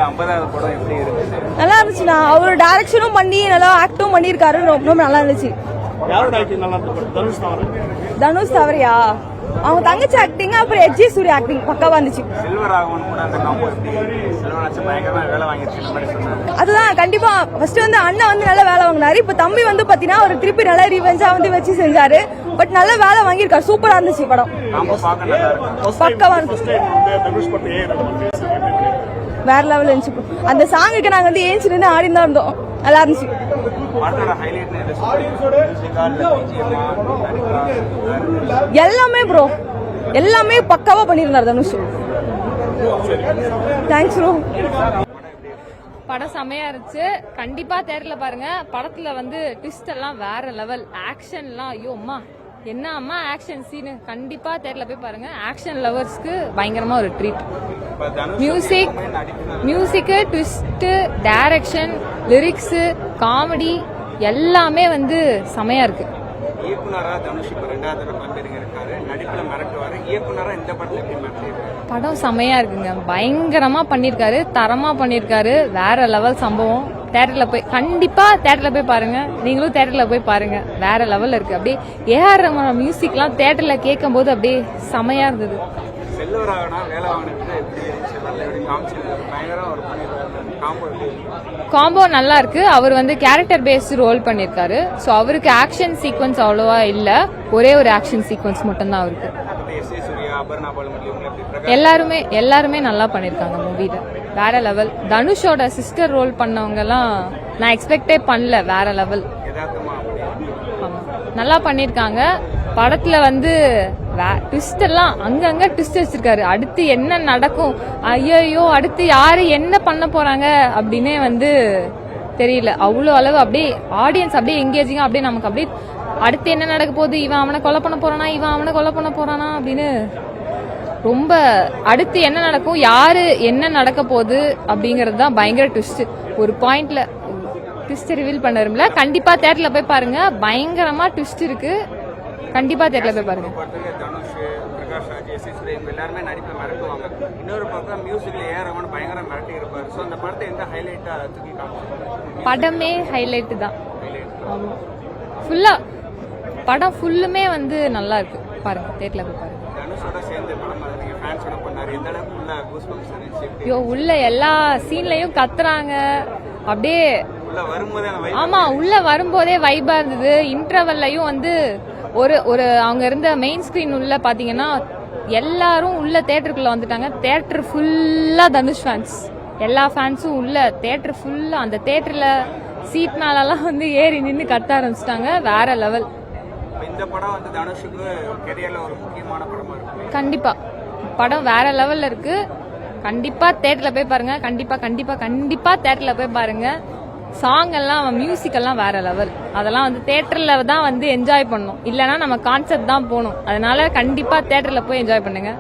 50வது படம் எப்படி இருக்கு? நல்லா இருந்துச்சுண்ணா. அவரு டைரக்ஷனும் பண்ணி நல்லா ஆக்டும் பண்ணியிருக்காரு. ரொம்ப நல்லா இருந்துச்சு. யாரோட ஆக்டிங் நல்லா இருக்கு? தனுஷ் தவறியா அவங்க தங்கச்சி ஆக்டிங், அப்புறம் எஜ்ஜி சூரிய ஆக்டிங் பக்காவா இருந்துச்சு. செல்வராகவன் கூட அந்த காம்போ எப்படி இருக்கு? செல்வராஜ் பயங்கரமா வேலை வாங்கிருச்சு இந்த மாதிரி சொன்னாங்க. அதுதான் கண்டிப்பா ஃபர்ஸ்ட் வந்து அண்ணன் வந்து நல்லா வேலை வாங்கினாரு. இப்ப தம்பி வந்து பாத்தீங்கன்னா ஒரு திருப்பி நல்லா ரிவெஞ்சா வந்து வச்சு செஞ்சாரு. பட் நல்ல வேலை வாங்கியிருக்காரு. சூப்பரா இருந்துச்சு படம். காம்போ பார்க்க நல்லா இருக்கு. பக்காவா இருந்துச்சு. வேற லெவல் இருந்துச்சு. அந்த சாங்குக்கு நாங்க வந்து ஏஞ்சி நின்று ஆடி தான் இருந்தோம். நல்லா இருந்துச்சு. எல்லாமே ப்ரோ எல்லாமே பக்காவா பண்ணிருந்தாரு தனுஷ். Thanks bro. படம் செமையா இருந்துச்சு. கண்டிப்பா தேட்டர்ல பாருங்க. படத்துல வந்து ட்விஸ்ட் எல்லாம் வேற லெவல். ஆக்ஷன்லாம் ஐயோ அம்மா என்ன அம்மா ஆக்ஷன் சீனு. கண்டிப்பா தேட்டர்ல போய் பாருங்க. ஆக்ஷன் லவர்ஸ்க்கு பயங்கரமா ஒரு treat. Music twist direction lyrics comedy எல்லாமே வந்து செமையா இருக்கு. இயக்குனரா தனுஷ் இப்ப 2வது தடவை வந்திருக்காரு. நடிப்புல மிரட்டுவாரு. இயக்குனரா இந்த படத்துல எப்படி மிரட்டிருக்காரு? படம் செமையா இருக்குங்க. பயங்கரமா பண்ணிருக்காரு. தரமா பண்ணிருக்காரு. வேற லெவல் சம்பவம். தேட்டர்ல போய் கண்டிப்பா தேட்டர்ல போய் பாருங்க. நீங்களும் தேட்டர்ல போய் பாருங்க. வேற லெவல்ல இருக்கு. அப்படியே ஏஆர் ரஹ்மான் மியூசிக் எல்லாம் தேட்டர்ல கேட்கும் போது அப்படியே செமையா இருந்தது. செல்வராகவனா வேலை வாங்கினது எப்படி இருந்துச்சு? பயங்கரமா ஒரு காம்போ நல்லா இருக்கு. அவர் வந்து கேரக்டர் பேஸ்ட் ரோல் பண்ணிருக்காரு. சோ அவருக்கு ஆக்ஷன் சீக்வன்ஸ் அவ்வளவா இல்ல. ஒரே ஒரு ஆக்ஷன் சீக்வன்ஸ் மட்டும் தான் அவருக்கு. எல்லாருமே நல்லா பண்ணிருக்காங்க மூவில. வேற லெவல். தனுஷோட சிஸ்டர் ரோல் பண்ணவங்க எல்லாம் நான் எக்ஸ்பெக்டே பண்ணல. வேற லெவல். நல்லா பண்ணிருக்காங்க. படத்துல வந்து ட்விஸ்ட் எல்லாம் அங்கங்க ட்விஸ்ட் வச்சிருக்காரு. அடுத்து என்ன நடக்கும், ஐயோ அடுத்து யாரு என்ன பண்ண போறாங்க அப்படின்னே வந்து தெரியல. அவ்வளவு அளவு அப்படியே ஆடியன்ஸ் அப்படியே எங்கேஜிங்கா அப்படியே நமக்கு அப்படியே அடுத்து என்ன நடக்க போகுது, இவன் அவனை கொலை பண்ண போறானா, இவன் அவனை கொலை பண்ண போறானா அப்படின்னு ரொம்ப அடுத்து என்ன நடக்கும், யாரு என்ன நடக்க போகுது அப்படிங்கறது தான் பயங்கர ட்விஸ்ட். ஒரு பாயிண்ட்ல ட்விஸ்ட் ரிவீல் பண்ண கண்டிப்பா தேட்டர்ல போய் பாருங்க. பயங்கரமா ட்விஸ்ட் இருக்கு. கண்டிப்பா தேட்டர்ல போய் பாருங்க. எல்லாருமே நடிப்பை மிரட்டுவாங்க. இன்னொரு பக்கம் மியூசிக்ல ஏஆர் பயங்கர மிரட்டி இருப்பாரு. சோ அந்த படத்தை எந்த ஹைலைட்டா தூக்கி காமிச்சாங்க? படமே ஹைலைட் தான். ஆமா ஃபுல்லா படம் ஃபுல்லுமே வந்து நல்லா இருக்கு. பாருங்க தேட்டர்ல போய் பாருங்க. தனுஷோட சேர்ந்து படம் பாருங்க. ஃபேன்ஸோட பண்ணாரு. எந்த அளவுக்கு உள்ள கூஸ்பம்ஸ் இருந்துச்சு? ஐயோ உள்ள எல்லா சீன்லயும் கத்துறாங்க. அப்படியே ஆமா உள்ள வரும்போதே வைபா இருந்தது. இன்டர்வல்லையும் வந்து ஒரு அவங்க இருந்த மெயின் ஸ்கிரீன் உள்ள பாத்தீங்கன்னா எல்லாரும் உள்ள தியேட்டருக்குள்ள வந்துட்டாங்க. தியேட்டர் ஃபுல்லா தனுஷ் ஃபேன்ஸ். எல்லா ஃபேன்ஸும் உள்ள தியேட்டர் ஃபுல்லா அந்த தியேட்டர்ல சீட் மேலெல்லாம் வந்து ஏறி நின்று கத்த ஆரம்பிச்சிட்டாங்க. வேற லெவல். இந்த படம் வந்து தனுஷுக்கு கெரியர்ல ஒரு முக்கியமான படமா இருக்கு. கண்டிப்பா படம் வேற லெவல்ல இருக்கு. கண்டிப்பா தியேட்டர்ல போய் பாருங்க. கண்டிப்பா தியேட்டர்ல போய் பாருங்க. சாங் எல்லாம் மியூசிக் எல்லாம் வேற லெவல். அதெல்லாம் வந்து தியேட்டர்ல தான் வந்து என்ஜாய் பண்ணணும். இல்லைன்னா நம்ம கான்செப்ட் தான் போகணும். அதனால கண்டிப்பா தியேட்டர்ல போய் என்ஜாய் பண்ணுங்க.